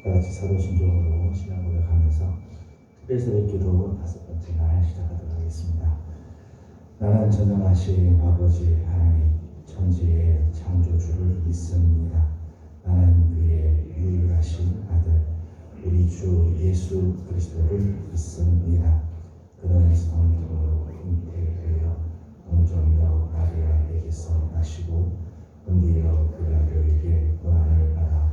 다같이 사도신경으로 신앙 고백하면서 특별새벽 기도 5번째 날 시작하도록 하겠습니다. 나는 전능하신 아버지 하나님 천지의 창조주를 믿습니다. 나는 그의 유일하신 아들 우리 주 예수 그리스도를 믿습니다. 그는 성령으로 잉태되어 동정녀 마리아에게서 나시고 본디어 빌라도에게 고난을 받아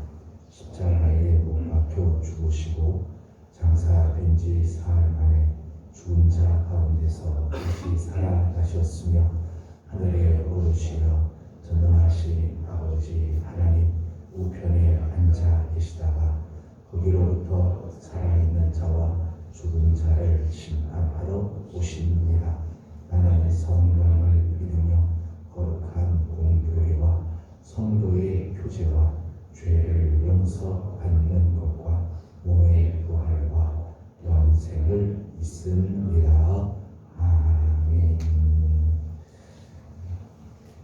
십자가에 못 박혀 죽으시고 장사된 지 사흘 만에 죽은 자 가운데서 다시 살아나셨으며 하늘에 오르시어 전능하신 아버지 하나님 우편에 앉아 계시다가 거기로부터 살아있는 자와 죽은 자를 심판하러 오십니다. 나는 성령을 믿으며 거룩한 공교회와 성도의 교제와 죄를 용서받는 것과 몸의 부활과 영생을 믿습니다. 아멘.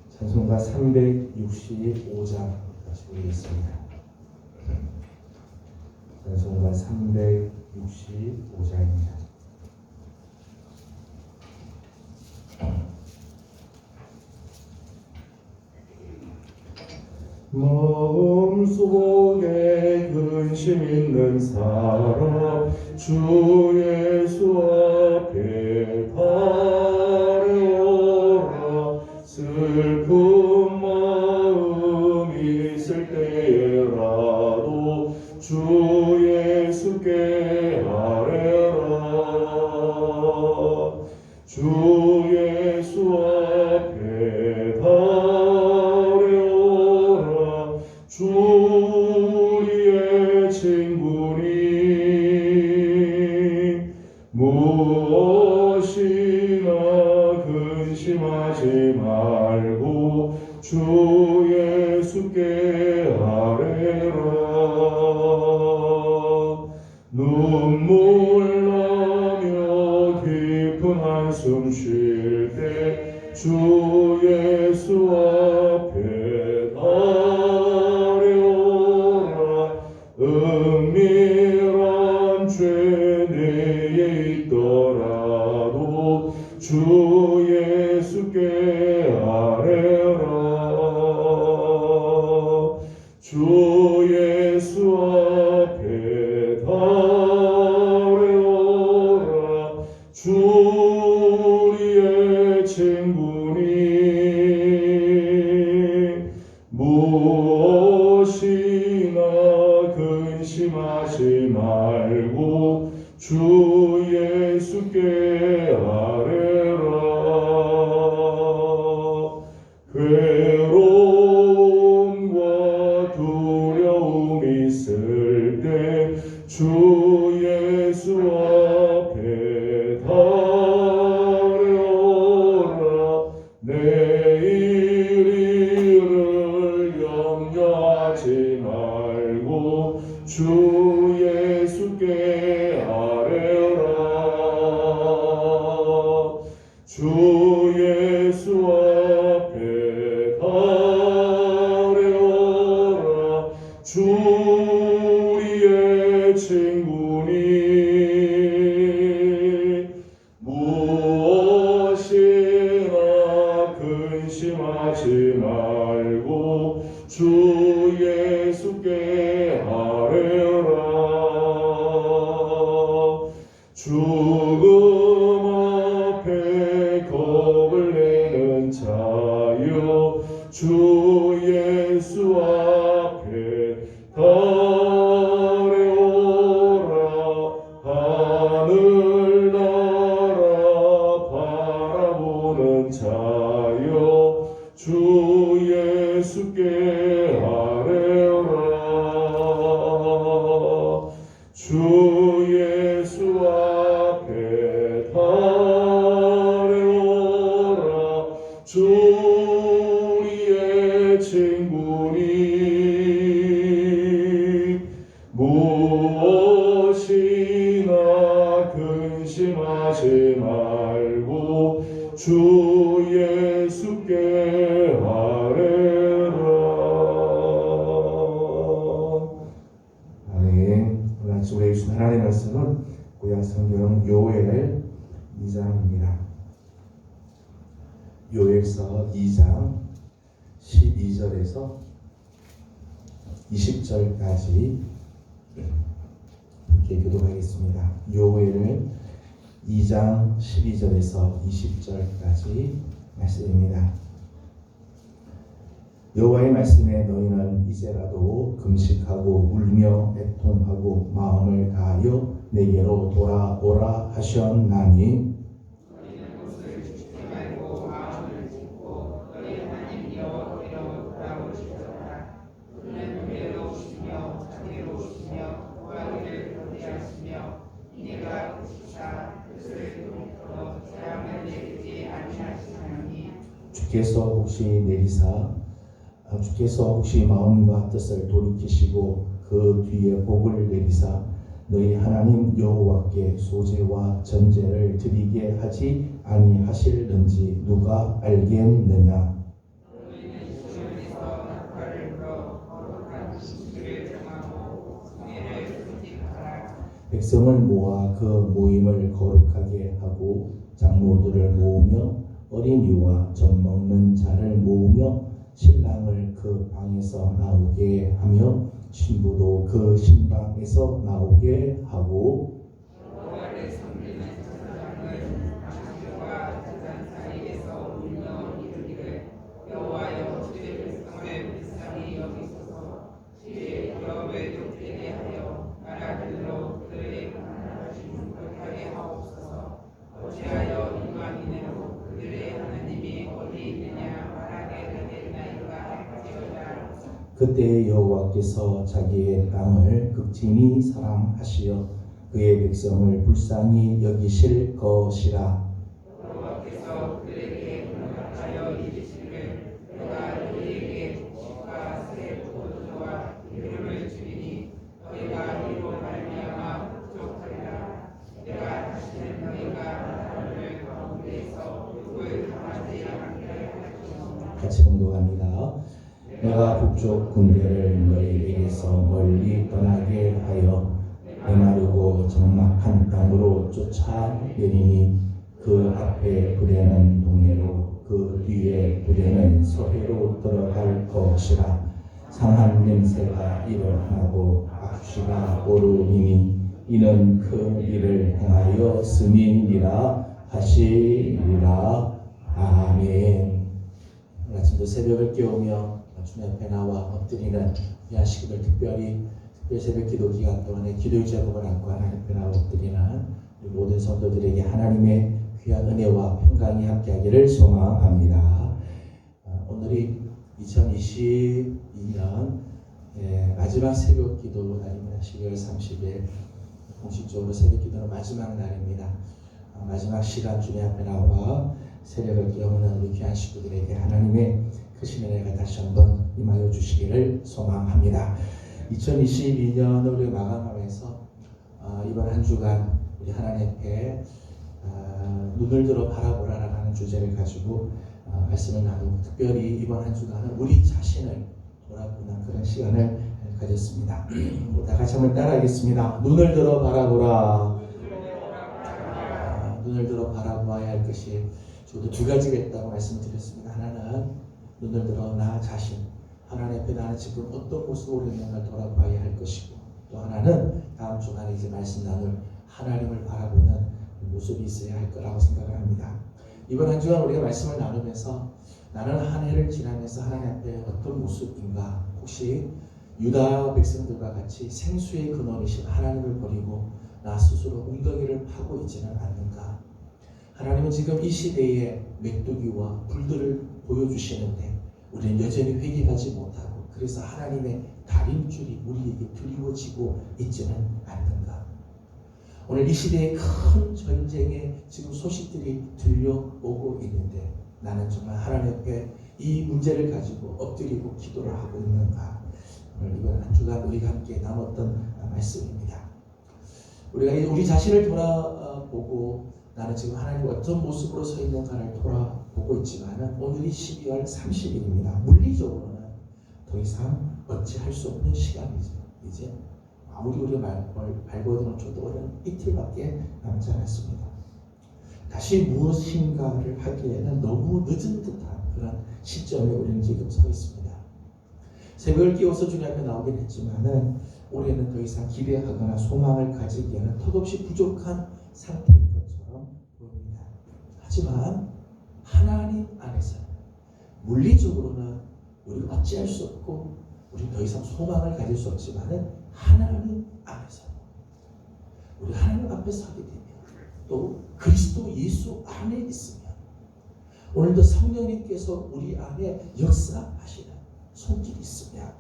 찬송가 365장 다시 보겠습니다. 찬송가 365장입니다. 마음속에 근심 있는 사람 주 예수 앞에 바래오라. 슬픈 마음 있을 때라도 주 예수께 아뢰라. 주 예수 앞에 바래오라. 주 우리의 친구니 무엇이나 근심하지 말고 주 예수께 아뢰라. 눈물 나며 깊은 한숨 쉴 때 주 예수 앞에 아뢰오라. 은밀한 죄 내에 있더라도 주 예수께 아뢰라. 주 예수 앞에 아뢰오라. 주 우리의 친구니 무엇이나 근심하지 말고 주 예수께 아뢰라. 괴로움과 두려움 있을 때 주 예수 앞에 아뢰오라. 내일 일을 염려하지 말고 주 예수께 아뢰라. 주 예수 앞에 아뢰오라. 주 우리의 친구니 무엇이나 근심하지 말고 주 예수께 아뢰라. 죽음 앞에 겁을 내는 자여 주 예수 앞에 아뢰오라. 하늘 나라 바라보는 자여 주 예수께 아뢰오라. 주 예수 앞에 아뢰오라. 주 우리의 친구니 무엇이나 근심하지 말고 주 예수께 아뢰라. 하나님의 말씀은 구약 성경 요엘 2장입니다. 요엘서 2장 12절에서 20절까지 함께 교독하겠습니다. 요엘 2장 12절에서 20절까지 말씀입니다. 여호와의 말씀에 너희는 이제라도 금식하고 울며 애통하고 마음을 다하여 내게로 돌아오라 하셨나니 주께서 혹시 마음과 뜻을 돌이키시고 그 뒤에 복을 내리사 너희 하나님 여호와께 소제와 전제를 드리게 하지 아니하실는지 누가 알겠느냐. 백성을 모아 그 모임을 거룩하게 하고 장로들을 모으며 어린이와 젖 먹는 자를 모으며 신랑을 그 방에서 나오게 하며 신부도 그 신방에서 나오게 하고 그때 여호와께서 자기의 땅을 극진히 사랑하시어 그의 백성을 불쌍히 여기실 것이라. 여호와께서 그들에게 허락하여 이르시기를 내가 너희에게 곡식과 새 포도주와 기름을 주리니 너희가 이로 말미암아 부족하리라. 내가 다시는 너희가 나를 가운데서 욕을 당하지 않게 할 것이니라. 같이 공독합니다. 내가 북쪽 군대를 너희에게서 멀리 떠나게 하여 메마르고 적막한 땅으로 쫓아내리니 그 앞에 부대는 동해로 그 뒤에 부대는 서해로 들어갈 것이라. 상한 냄새가 일어나고 악취가 오르니 이는 큰 일을 행하였음이니라 하시리라. 아멘. 아침도 새벽을 깨우며 주님 앞에 나와 엎드리는 이 시간을 특별히 새벽 기도 기간 동안에 기도의 제목을 안고 하나님 앞에 나와 엎드리는 모든 성도들에게 하나님의 귀한 은혜와 평강이 함께하기를 소망합니다. 오늘이 2022년 마지막 새벽 기도 날입니다. 12월 30일 공식적으로 새벽 기도는 마지막 날입니다. 마지막 시간 주님 앞에 나와 새벽을 깨우는 우리 귀한 식구들에게 하나님의 크신 은혜가 다시 한번 임하여 주시기를 소망합니다. 2022년을 우리 마감하면서 이번 한 주간 우리 하나님 앞에 눈을 들어 바라보라라는 주제를 가지고 말씀을 나누고 특별히 이번 한 주간은 우리 자신을 돌아보는 그런 시간을 가졌습니다. 다 같이 한번 따라하겠습니다. 눈을 들어 바라보라. 눈을 들어 바라보아야 할 것이 저도 두 가지가 있다고 말씀드렸습니다. 하나는 눈을 들어 나 자신, 하나님 앞에 나는 지금 어떤 모습으로 있는가 돌아봐야 할 것이고, 또 하나는 다음 주간에 이제 말씀 나눌 하나님을 바라보는 모습이 있어야 할 거라고 생각을 합니다. 이번 한 주간 우리가 말씀을 나누면서 나는 한 해를 지나면서 하나님 앞에 어떤 모습인가, 혹시 유다 백성들과 같이 생수의 근원이신 하나님을 버리고 나 스스로 웅덩이를 파고 있지는 않는가. 하나님은 지금 이 시대에 메뚜기와 불들을 보여주시는데 우리는 여전히 회개하지 못하고 그래서 하나님의 다림줄이 우리에게 드리워지고 있지는 않는가. 오늘 이 시대에 큰 전쟁의 지금 소식들이 들려오고 있는데 나는 정말 하나님 앞에 이 문제를 가지고 엎드리고 기도를 하고 있는가. 오늘 이번 한 주간 우리가 함께 나눴던 말씀입니다. 우리가 우리 자신을 돌아보고 나는 지금 하나님 어떤 모습으로 서 있는가를 돌아보고 있지만 오늘이 12월 30일입니다. 물리적으로는 더 이상 어찌할 수 없는 시간이죠. 이제 아무리 우리 발버둥을 쳐도 오늘 이틀밖에 남지 않았습니다. 다시 무엇인가를 하기에는 너무 늦은 듯한 그런 시점에 우리는 지금 서 있습니다. 새벽을 깨워서 주님 앞에 나오긴 했지만은 올해는 더 이상 기대하거나 소망을 가지기에는 턱없이 부족한 상태인 것처럼 보입니다. 하지만 하나님 안에서 물리적으로는 우리 어찌할 수 없고 우리 더 이상 소망을 가질 수 없지만은 하나님 안에서 우리 하나님 앞에 서게 되면 또 그리스도 예수 안에 있으면 오늘도 성령님께서 우리 안에 역사하시는 손길이 있으면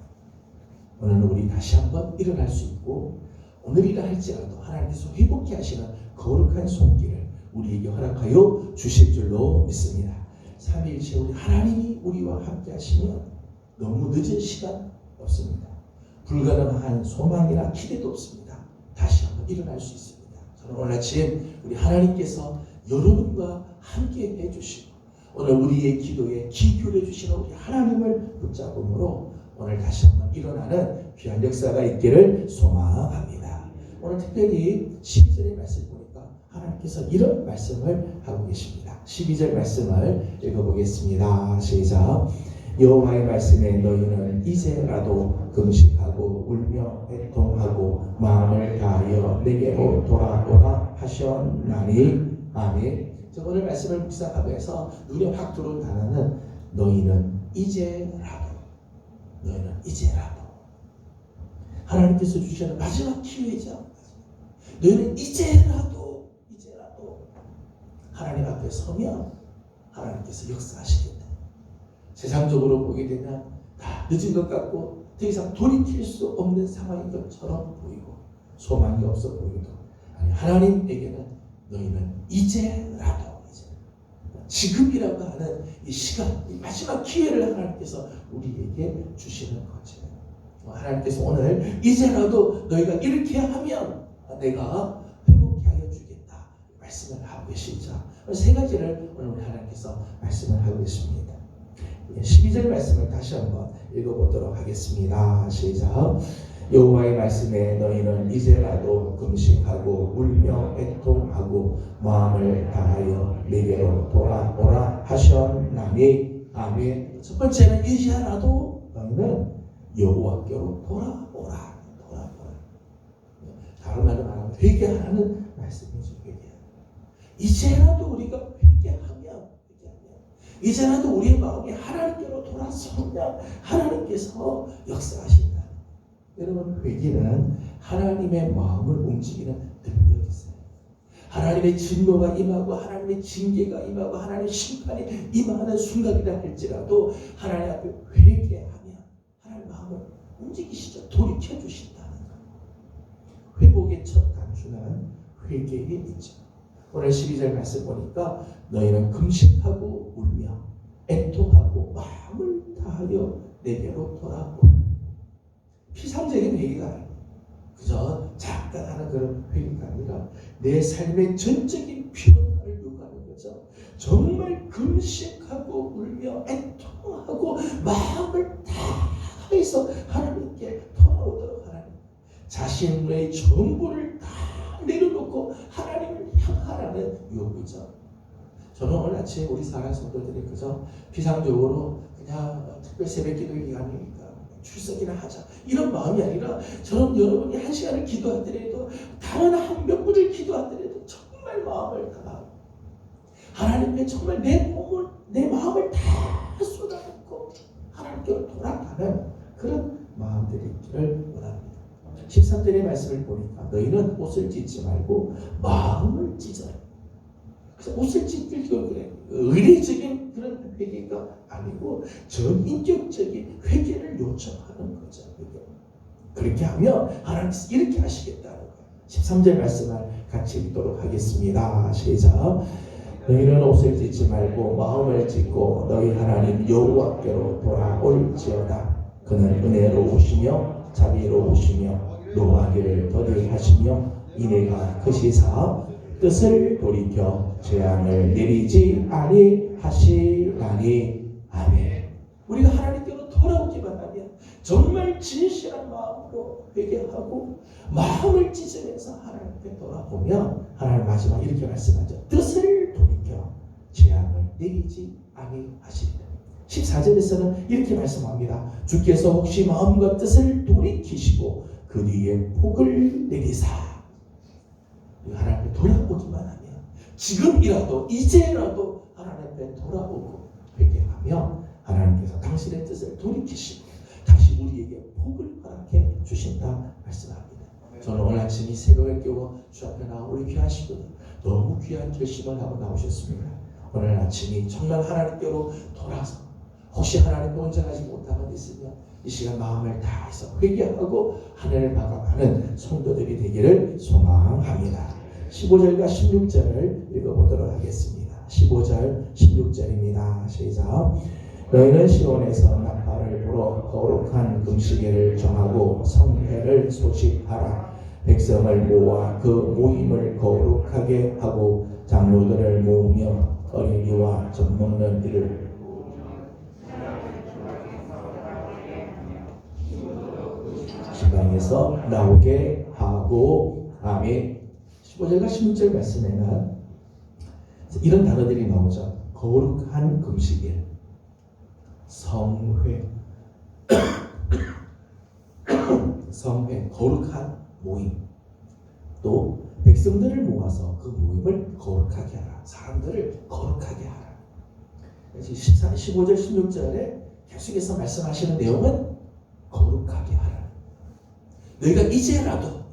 오늘은 우리 다시 한번 일어날 수 있고 오늘이라 할지라도 하나님께서 회복케 하시는 거룩한 손길을 우리에게 허락하여 주실 줄로 믿습니다. 삼위일체 우리 하나님이 우리와 함께 하시면 너무 늦은 시간 없습니다. 불가능한 소망이나 기대도 없습니다. 다시 한번 일어날 수 있습니다. 저는 오늘 아침 우리 하나님께서 여러분과 함께 해주시고 오늘 우리의 기도에 귀 기울여 주시는 우리 하나님을 붙잡음으로 오늘 다시 한번 일어나는 귀한 역사가 있기를 소망합니다. 오늘 특별히 12절의 말씀을 보니까 하나님께서 이런 말씀을 하고 계십니다. 12절 말씀을 읽어보겠습니다. 시작. 여호와의 말씀에 너희는 이제라도 금식하고 울며 애통하고 마음을 다하여 내게로 돌아오라 하셨나니. 아멘. 오늘 말씀을 묵상하면서 눈에 확 들어온 단어는 너희는 이제라도 하나님께서 주시는 마지막 기회죠. 너희는 이제라도 하나님 앞에 서면 하나님께서 역사하시겠다. 세상적으로 보게 되면 다 늦은 것 같고 더 이상 돌이킬 수 없는 상황인 것처럼 보이고 소망이 없어 보이도 아니 하나님에게는 너희는 이제라도 지금이라고 하는 이 시간, 이 마지막 기회를 하나님께서 우리에게 주시는 거죠. 하나님께서 오늘 이제라도 너희가 이렇게 하면 내가 회복케 하여 주겠다 말씀을 하고 계시죠. 세 가지를 오늘 우리 하나님께서 말씀을 하고 계십니다. 12절 말씀을 다시 한번 읽어보도록 하겠습니다. 시작. 여호와의 말씀에 너희는 이제라도 금식하고 울며 애통하고 마음을 다하여 내게로 돌아오라 하셨나니. 아멘. 첫 번째는 이제라도 너희는 여호와께로 돌아오라. 다른 말로 말하면 회개하라는 말씀이죠. 이제라도 우리가 회개하면 이제라도 우리의 마음이 하나님께로 돌아서면 하나님께서 역사하신다. 여러분 회개는 하나님의 마음을 움직이는 능력이 있어요. 하나님의 진노가 임하고 하나님의 징계가 임하고 하나님의 심판이 임하는 순간이라 할지라도 하나님 앞에 회개하면 하나님의 마음을 움직이시죠. 돌이켜 주신다는 것. 회복의 첫 단추는 회개에 있죠. 오늘 12절 말씀 보니까 너희는 금식하고 울며 애통하고 마음을 다하여 내게로 돌아오라. 피상적인 회개가 아니고 그저 잠깐 하는 그런 회개가 아니라 내 삶의 전적인 변화를 요구하는 거죠. 정말 금식하고 울며 애통하고 마음을 다해서 하나님께 돌아오도록 하나님 자신의 전부를 다 내려놓고 하나님을 향하라는 요구죠. 저는 오늘 아침에 우리 사랑 성도들이 그저 피상적으로 그냥 특별 새벽 기도 기간이니까 출석이나 하자 이런 마음이 아니라 저는 여러분이 한 시간을 기도하더라도 다른 한 몇 분을 기도하더라도 정말 마음을 다하고 하나님께 정말 내 마음을 다 쏟아붓고 하나님께로 돌아가는 그런 마음들이 있기를 원합니다. 13절의 말씀을 보니까 너희는 옷을 찢지 말고 마음을 찢어라. 그래서 옷을 찢길 경우 그래. 의례적인 그런 회개가 아니고 전인격적인 회개를 요청하는 거죠. 그렇게 하면 하나님께서 이렇게 하시겠다는 거예요. 13절 말씀을 같이 읽도록 하겠습니다. 시작. 너희는 옷을 찢지 말고 마음을 찢고 너희 하나님 여호와께로 돌아올지어다. 그는 은혜로우시며 자비로우시며 노하기를 더디하시며 인애가 크시사 뜻을 돌이켜 재앙을 내리지 아니하시나니. 아멘. 우리가 하나님께로 돌아오기만 회개하기만 하면, 정말 진실한 마음으로 회개하고 마음을 찢으면서 하나님 앞에 돌아보면 하나님 마지막 이렇게 말씀하죠. 뜻을 돌이켜 재앙을 내리지 아니하시리라. 14절에서는 이렇게 말씀합니다. 주께서 혹시 마음과 뜻을 돌이키시고 그 뒤에 복을 내리사. 하나님 앞에 돌아보기만 하면, 지금이라도 이제라도 하나님 앞에 돌아보고 회개하며 하나님께서 당신의 뜻을 돌이키시고 다시 우리에게 복을 허락해 주신다 말씀합니다. 저는 오늘 아침 이 새벽을 깨워 주 앞에 나와 우리 귀한 시분 너무 귀한 결심을 하고 나오셨습니다. 오늘 아침이 정말 하나님께로 돌아서 혹시 하나님께 온전하지 못한 것 있으면 이 시간 마음을 다해서 회개하고 하늘을 마감하는 성도들이 되기를 소망합니다. 15절과 16절을 읽어보도록 하겠습니다. 15절 16절입니다. 시작. 너희는 시온에서 나팔을 불어 거룩한 금시계를 정하고 성회를 소집하라. 백성을 모아 그 모임을 거룩하게 하고 장로들을 모으며 어린이와 젖먹는 이를 시방에서 나오게 하고. 아멘. 15절과 16절 말씀에는 이런 단어들이 나오죠. 거룩한 금식일, 성회, 성회, 거룩한 모임, 또 백성들을 모아서 그 모임을 거룩하게 하라. 사람들을 거룩하게 하라. 15절, 16절에 계속해서 말씀하시는 내용은 거룩하게 하라. 너희가 이제라도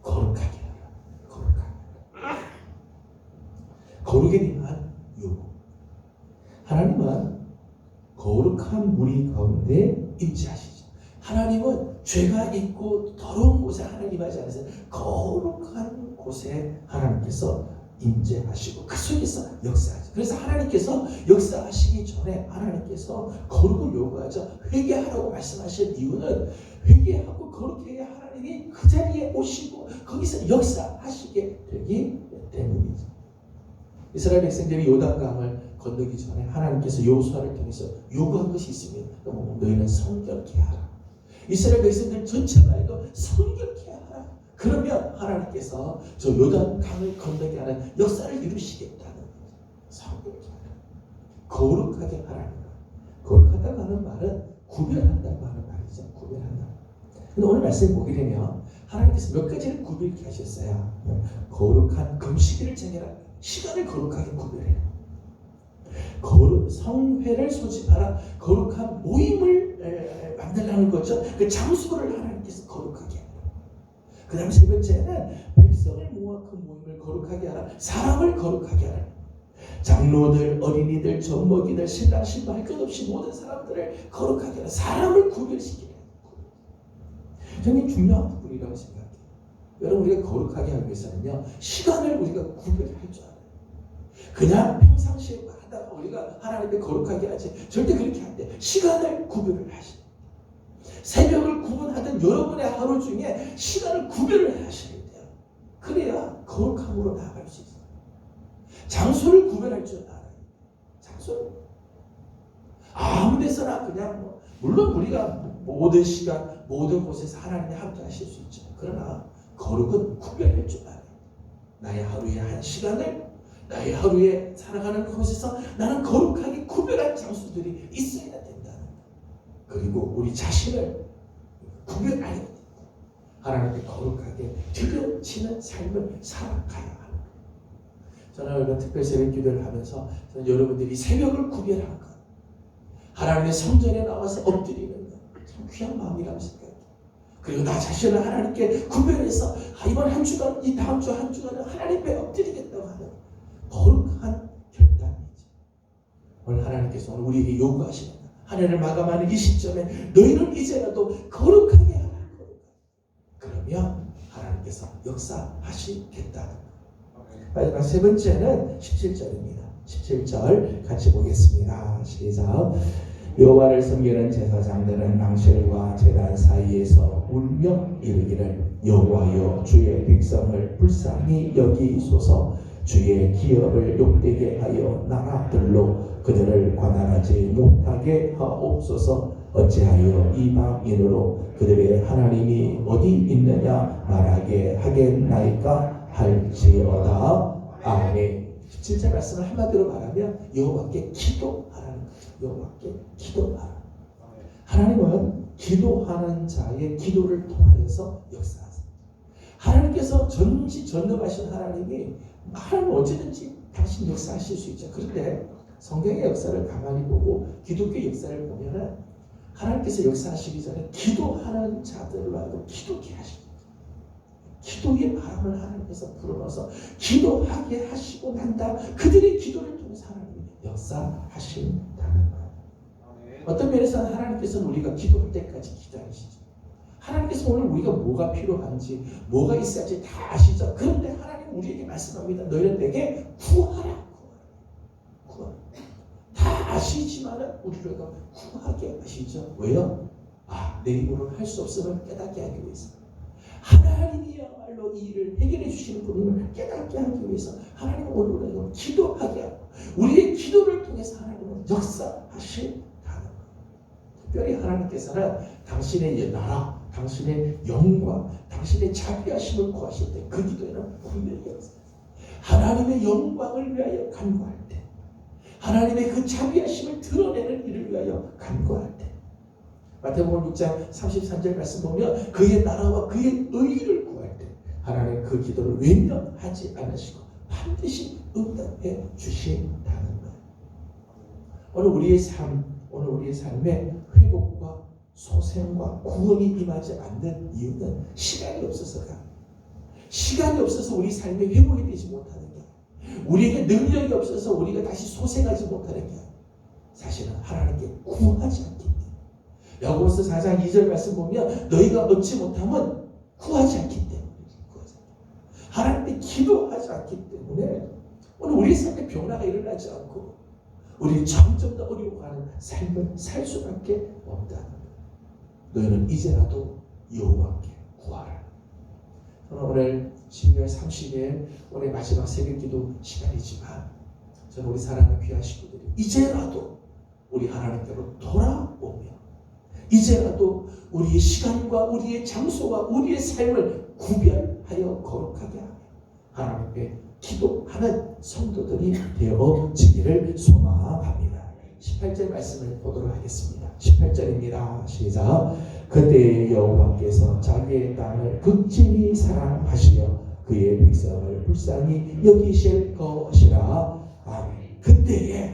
거룩하게 하라. 거룩에 대한 요구. 하나님은 거룩한 무리 가운데 임재하시죠. 하나님은 죄가 있고 더러운 곳에 하나님 임하지 않으세요. 거룩한 곳에 하나님께서 임재하시고 그 속에서 역사하죠. 그래서 하나님께서 역사하시기 전에 하나님께서 거룩을 요구하죠. 회개하라고 말씀하신 이유는 회개하고 거룩해야 하나님이 그 자리에 오시고 거기서 역사하시게 되기 때문이죠. 이스라엘 백성들이 요단강을 건너기 전에 하나님께서 여호수아를 통해서 요구한 것이 있습니다. 너희는 성결케 하라. 이스라엘 백성들 전체가 이거 성결케 하라. 그러면 하나님께서 저 요단강을 건너게 하는 역사를 이루시겠다는 거죠. 성결케 하라. 거룩하게 하라는 거. 거룩하다고 하는 말은 구별한다고 하는 말이죠. 구별한다. 근데 오늘 말씀 보게 되면 하나님께서 몇 가지를 구별케 하셨어요. 거룩한 금식일을 정해라. 시간을 거룩하게 구별해요. 성회를 소집하라. 거룩한 모임을 만들라는 거죠. 그 장소를 하나님께서 거룩하게 하라. 그 다음 세 번째는 백성을 모아 그 모임을 거룩하게 하라. 사람을 거룩하게 하라. 장로들, 어린이들, 젖먹이들, 신랑, 신부 할 것 없이 모든 사람들을 거룩하게 하라. 사람을 구별시키라. 굉장히 중요한 부분이라고 생각해요. 여러분, 우리가 거룩하게 하기 위해서는요, 시간을 우리가 구별할 줄 알아요. 그냥 평상시에 하다가 우리가 하나님께 거룩하게 하지, 절대 그렇게 안 돼. 시간을 구별을 하시는. 새벽을 구분하던 여러분의 하루 중에 시간을 구별을 하셔야 돼요. 그래야 거룩함으로 나아갈 수 있어요. 장소를 구별할 줄 알아요. 장소를. 아무 데서나 그냥 물론 우리가 모든 시간, 모든 곳에서 하나님이 함께 하실 수 있죠. 그러나 거룩은 구별할 줄 알아요. 나의 하루의 한 시간을, 나의 하루에 살아가는 곳에서 나는 거룩하게 구별한 장소들이 있어야 된다는 것. 그리고 우리 자신을 구별해야 된다. 하나님께 거룩하게 드려지는 삶을 살아가야 하는 것. 저는 이번 특별 새벽 기도를 하면서 저는 여러분들이 새벽을 구별하는 것, 하나님의 성전에 나와서 엎드리는 것, 참 귀한 마음이라고 생각해요. 그리고 나 자신을 하나님께 구별해서 이번 한 주간, 이 다음 주 한 주간은 하나님께 엎드리겠다고 하는 거룩한 결단이죠. 오늘 하나님께서 우리에게 요구하시는 하늘을 마감하는 이 시점에 너희는 이제라도 거룩하게 하라. 그러면 하나님께서 역사하시겠다는 것. 마지막 세 번째는 17절입니다. 17절 같이 보겠습니다. 시작. 여호와를 섬기는 제사장들은 낭실과 제단 사이에서 울며 이르기를 여호와여 주의 백성을 불쌍히 여기소서. 주의 기업을 욕되게 하여 나라들로 그들을 관할하지 못하게 하옵소서. 어찌하여 이방인으로 그들의 하나님이 어디 있느냐 말하게 하겠나이까 할지어다. 아멘. 17절 말씀을 한마디로 말하면 여호와께 기도하라는 거죠. 여호와께 기도하라. 하나님은 기도하는 자의 기도를 통하여서 역사하세요. 하나님께서 전지전능하신 하나님이 언제든지 당신 역사하실 수 있죠. 그런데 성경의 역사를 가만히 보고 기독교의 역사를 보면은 하나님께서 역사하시기 전에 기도하는 자들로 하여금 기도케 하십니다. 기도의 바람을 하나님께서 불어넣어서 기도하게 하시고 난 다음 그들의 기도를 통해서 하나님이 역사하신다는 거예요. 어떤 면에서는 하나님께서는 우리가 기도할 때까지 기다리시죠. 하나님께서 오늘 우리가 뭐가 필요한지 뭐가 있어야지 다 아시죠. 그런데 하나님은 우리에게 말씀합니다. 너희는 내게 구하라. 다 아시지만은 우리를 구하게 하시죠. 왜요? 내 힘으로는 할 수 없음을 깨닫게 하기 위해서. 하나님이야말로 이 일을 해결해 주시는 분임을 깨닫게 하기 위해서 하나님은 오늘 우리를 기도하게 하고 우리의 기도를 통해서 하나님은 역사하신다는 거예요. 특별히 하나님께서는 당신의 나라, 당신의 영광, 당신의 자비하심을 구하실 때 그 기도에는 분명히 역사해요. 하나님의 영광을 위하여 간구할 때, 하나님의 그 자비하심을 드러내는 일을 위하여 간구할 때, 마태복음 6장 33절 말씀 보면 그의 나라와 그의 의를 구할 때 하나님 그 기도를 외면하지 않으시고 반드시 응답해 주신다는 거예요. 오늘 우리의 삶에 회복과 소생과 구원이 임하지 않는 이유는 시간이 없어서가, 시간이 없어서 우리 삶에 회복이 되지 못하는 게, 우리에게 능력이 없어서 우리가 다시 소생하지 못하는 게, 사실은 하나님께 구하지 않기 때문에. 야고보서 4장 2절 말씀 보면 너희가 얻지 못하면 구하지 않기 때문에, 하나님께 기도하지 않기 때문에 오늘 우리 삶에 변화가 일어나지 않고 우리는 점점 더 어려워하는 삶을 살 수밖에 없다는 거예요. 너희는 이제라도 여호와께 구하라. 오늘 12월 30일 오늘 마지막 새벽기도 시간이지만 저는 우리 사랑하는 귀한 식구들이 이제라도 우리 하나님께로 돌아오며 이제라도 우리의 시간과 우리의 장소와 우리의 삶을 구별하여 거룩하게 하며 하나님께 기도하는 성도들이 되어지기를 소망합니다. 18절 말씀을 보도록 하겠습니다. 18절입니다. 시작. 그때 여호와께서 자기의 땅을 극진히 사랑하시며 그의 백성을 불쌍히 여기실 것이라. 아멘. 그때에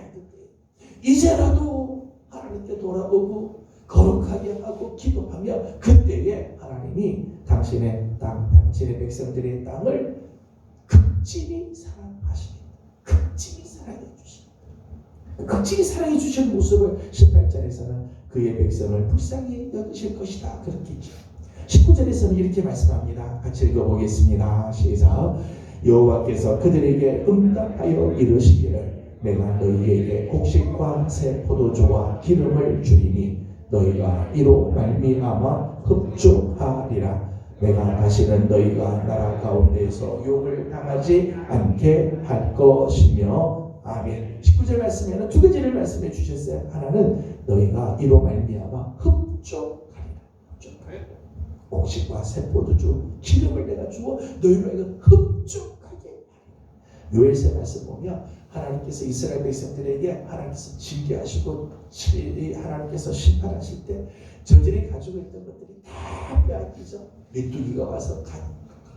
이제라도 하나님께 돌아오고 거룩하게 하고 기도하며 그때에 하나님이 당신의 땅, 당신의 백성들의 땅을 극진히 사랑하시며 극진히 사랑해 주십니다. 극진히 사랑해 주신 모습을 18절에서는 그의 백성을 불쌍히 여기실 것이다 그렇게 있죠. 19절에서는 이렇게 말씀합니다. 같이 읽어보겠습니다. 시작. 여호와께서 그들에게 응답하여 이르시기를 내가 너희에게 곡식과 새 포도주와 기름을 주리니 너희가 이로 말미암아 흡족하리라. 내가 다시는 너희가 나라 가운데서 욕을 당하지 않게 할 것이며. 아멘. 19절 말씀에는 두 가지를 말씀해 주셨어요. 하나는 너희가 이로 말미암아 흡족하리라. 곡식과 새 포도주 기름을 내가 주어 너희로 흡족하게 하리라. 요엘서 말씀 보면 하나님께서 이스라엘 백성들에게 하나님께서 징계하시고 하나님께서 심판하실 때 저들이 가지고 있던 것들이 다 빼앗기죠. 메뚜기가 와서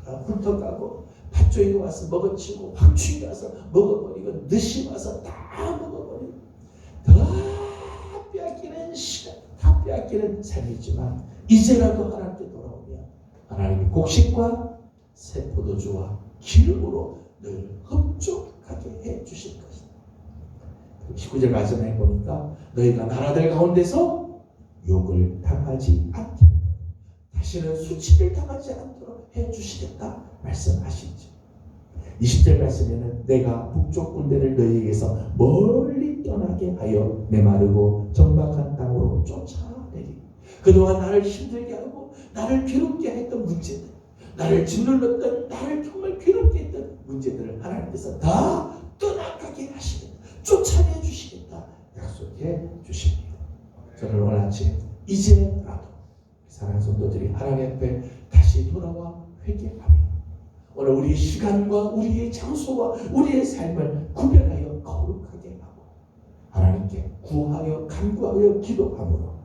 훑어가고 팥조이가 와서 먹어치고 황충이가 와서 먹어버리고 늦이 와서 다 먹어버리고 다 빼앗기는 시간, 다 빼앗기는 삶이지만 이제라도 하나님께 돌아오면 하나님이 곡식과 새 포도주와 기름으로 너희를 흡족하게 해 주실 것이다. 19절 마지막에 보니까 너희가 나라들 가운데서 욕을 당하지 않게 다시는 수치를 당하지 않도록 해 주시겠다 말씀하시죠. 20절 말씀에는 내가 북쪽 군대를 너희에게서 멀리 떠나게 하여 메마르고 적막한 땅으로 쫓아내리. 그동안 나를 힘들게 하고 나를 괴롭게 했던 문제들, 나를 짓눌렀던 나를 정말 괴롭게 했던 문제들을 하나님께서 다 떠나가게 하시겠다, 쫓아내 주시겠다 약속해 주십니다. 저는 오늘 아침 이제라도 사랑하는 성도들이 하나님 앞에 다시 돌아와 회개하며 오늘 우리의 시간과 우리의 장소와 우리의 삶을 구별하여 거룩하게 하고 하나님께 구하여 간구하여 기도함으로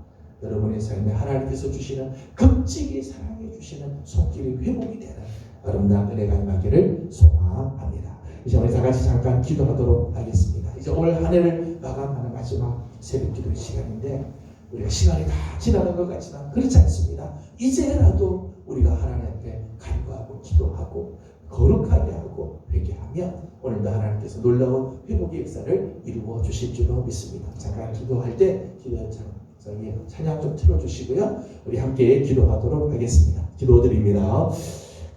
여러분의 삶에 하나님께서 주시는 극진히 사랑해 주시는 손길이 회복이 되는 아름다운 은혜가 임하기를 소망합니다. 이제 우리 다 같이 잠깐 기도하도록 하겠습니다. 이제 올 한 해를 마감하는 마지막 새벽 기도의 시간인데 우리가 시간이 다 지나간 것 같지만 그렇지 않습니다. 이제라도 우리가 하나님 앞에 간구하고 기도하고 거룩하게 하고 회개하면 오늘도 하나님께서 놀라운 회복의 역사를 이루어 주실 줄로 믿습니다. 잠깐 기도할 때 기도장에 찬양 좀 틀어주시고요. 우리 함께 기도하도록 하겠습니다. 기도드립니다.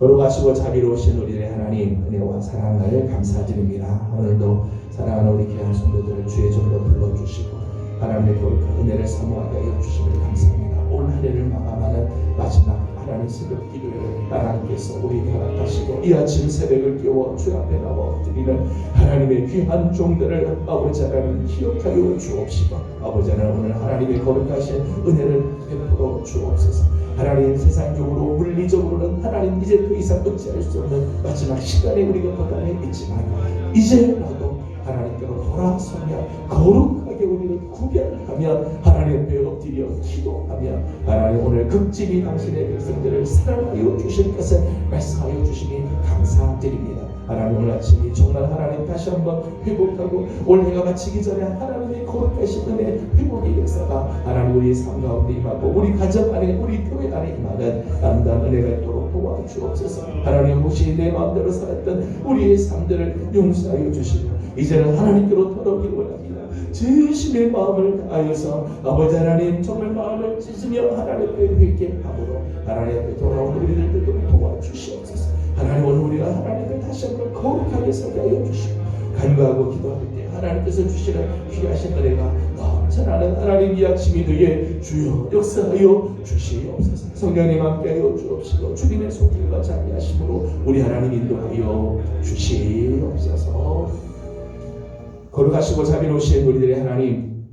거룩하시고 자비로우신 우리의 하나님 은혜와 사랑을 감사드립니다. 오늘도 사랑하는 우리 귀한 성도들을 주의 종으로 불러주시고 하나님의 거룩한 은혜를 사모하게 하여 주심을 감사합니다. 올 한 해를 마감하는 마지막 하나님 새벽 기도에 하나님께서 우리에게 허락하시고 이 아침 새벽을 깨워 주 앞에 나와 엎드리는 하나님의 귀한 종들을 아버지 하나님 기억하여 주옵시고 아버지 하나님 오늘 하나님의 거룩하신 은혜를 베풀어 주옵소서. 하나님 세상적으로 물리적으로는 하나님 이제 더 이상 어찌할 수 없는 마지막 시간에 우리가 도달해 있지만 이제라도 하나님께로 돌아서며 거룩하게 우리를 구별하며 하나님 앞에 엎드려 기도하며 하나님 오늘 극진히 당신의 백성들을 사랑하여 주실 것을 말씀하여 주시니 감사드립니다. 하나님 오늘 아침이 정말 하나님 다시 한번 회복하고 올해가 마치기 전에 하나님의 거룩하신 은혜 회복의 역사가 하나님 우리의 삶 가운데 임하고 우리 가정 안에 우리 교회 안에 임하는 아름다운 은혜가 있도록 도와주옵소서. 하나님 혹시 내 마음대로 살았던 우리의 삶들을 용서하여 주시고 이제는 하나님께로 돌아오기를 원합니다. 진심의 마음을 다하여서 아버지 하나님 정말 마음을 찢으며 하나님 앞에 회개함으로 하나님 앞에 돌아온 우리들도 도와주시옵소서. 하나님 오늘 우리가 하나님 앞에 다시 한번 거룩하게 서게 하여 주시고 간구하고 기도할 때 하나님께서 주시는 귀하신 은혜가 넘쳐나는 하나님 이 아침이 되게 주여 역사하여 주시옵소서. 성령님 함께하여 주옵시고 주님의 손길과 자비하심으로 우리 하나님 인도하여 주시옵소서. 거룩하시고 자비로우신 우리들의 하나님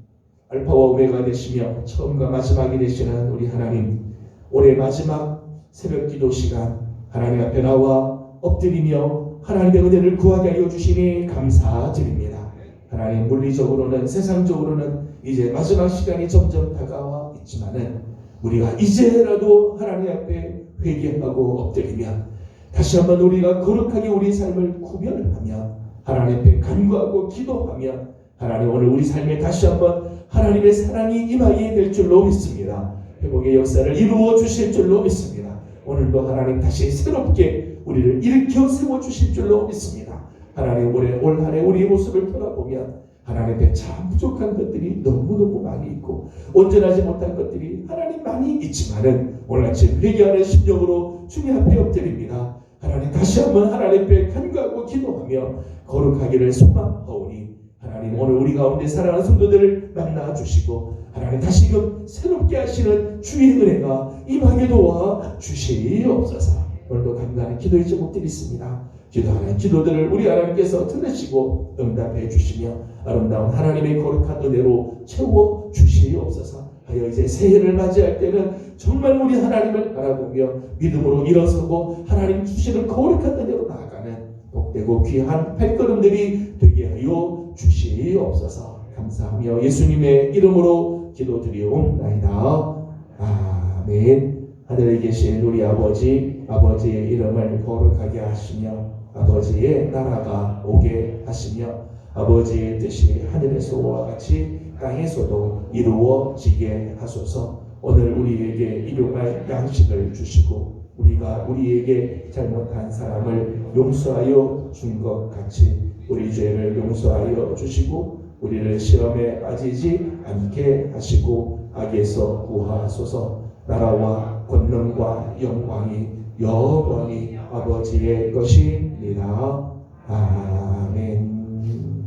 알파와 오메가 되시며 처음과 마지막이 되시는 우리 하나님 올해 마지막 새벽 기도 시간 하나님 앞에 나와 엎드리며 하나님의 은혜를 구하게 하여 주시니 감사드립니다. 하나님 물리적으로는 세상적으로는 이제 마지막 시간이 점점 다가와 있지만은 우리가 이제라도 하나님 앞에 회개하고 엎드리면 다시 한번 우리가 거룩하게 우리 삶을 구별하며 하나님 앞에 간구하고 기도하며 하나님 오늘 우리 삶에 다시 한번 하나님의 사랑이 임하게 될 줄로 믿습니다. 회복의 역사를 이루어 주실 줄로 믿습니다. 오늘도 하나님 다시 새롭게 우리를 일으켜 세워주실 줄로 믿습니다. 하나님 올 한 해 우리의 모습을 돌아보면 하나님 앞에 참 부족한 것들이 너무너무 많이 있고 온전하지 못한 것들이 하나님 많이 있지만은 오늘 아침 회개하는 심령으로 주님 앞에 엎드립니다. 하나님 다시 한번 하나님 앞에 간구하고 기도하며 거룩하기를 소망하오니 하나님 오늘 우리 가운데 사랑하는 성도들을 만나 주시고 하나님 다시금 새롭게 하시는 주의 은혜가 임하게 도와 주시옵소서. 오늘도 간간히 기도의 제목들이 있습니다. 기도하는 기도들을 우리 하나님께서 들으시고 응답해 주시며 아름다운 하나님의 거룩한 은혜로 채워 주시옵소서. 하여 이제 새해를 맞이할 때는 정말 우리 하나님을 바라보며 믿음으로 일어서고 하나님 주시는 거룩한 은혜로 나아가는 복되고 귀한 발걸음들이 되게 하여 주시옵소서. 감사하며 예수님의 이름으로 기도드리옵나이다. 아멘. 하늘에 계신 우리 아버지의 이름을 거룩하게 하시며 아버지의 나라가 오게 하시며 아버지의 뜻이 하늘에서와 같이 땅에서도 이루어지게 하소서. 오늘 우리에게 일용할 양식을 주시고 우리가 우리에게 잘못한 사람을 용서하여 준 것 같이 우리 죄를 용서하여 주시고 우리를 시험에 빠지지 않게 하시고 악에서 구하소서. 나라와 권능과 영광이 영원히 아버지의 것이니라. 아멘.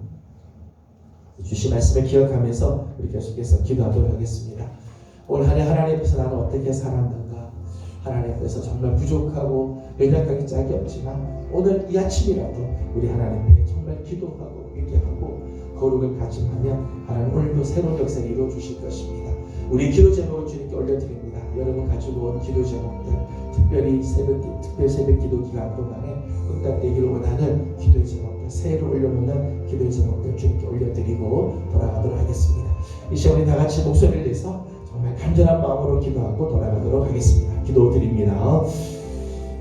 주신 말씀을 기억하면서 우리 계속해서 기도하도록 하겠습니다. 올 한 해 하나님 앞에서 나는 어떻게 살았는가, 하나님 앞에서 정말 부족하고 연약하기 짝이 없지만 오늘 이 아침이라도 우리 하나님 앞에 정말 기도하고 회개하고 거룩을 가짐하면 하나님 오늘도 새로운 역사를 이루어 주실 것입니다. 우리 기도 제목을 주님께 올려드립니다. 여러분 가지고 온 기도 제목들, 특별히 새벽 기도 기간 동안에 응답되기를 원하는 기도의 제목들, 새해를 올려놓는 기도의 제목들 주님께 올려드리고 돌아가도록 하겠습니다. 이 시간 우리 다 같이 목소리를 내서 정말 간절한 마음으로 기도하고 돌아가도록 하겠습니다. 기도드립니다.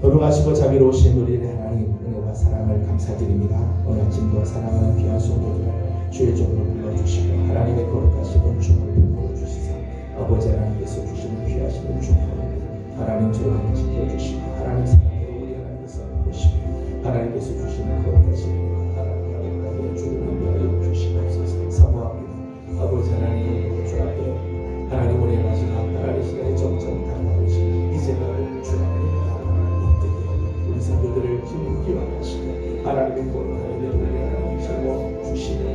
거룩하시고 자비로우신 우리 하나님, 은혜와 사랑을 감사드립니다. 오늘 아침도 사랑하는 귀한 성도들 주의 종으로 불러주시고 하나님의 거룩하신 은총을 베풀어 주시사 아버지 하나님께서 주시는 귀하신 은총을 하나님 저희를 지켜주시고 하나님 사랑으로 우리 하나님께서 보시고 하나님께서 주시는 거룩하신 하나님의 주를 위하여 주시옵소서. 사모합니다. 아버지 하나님 주 앞에 하나님 우리의 마지막 하나님의 시간이 점점 다가오시니 이제는 주 앞에 우리 성도들을 힘있게 하시고 하나님의 거룩한 은혜를 우리 하나님 세워 주시는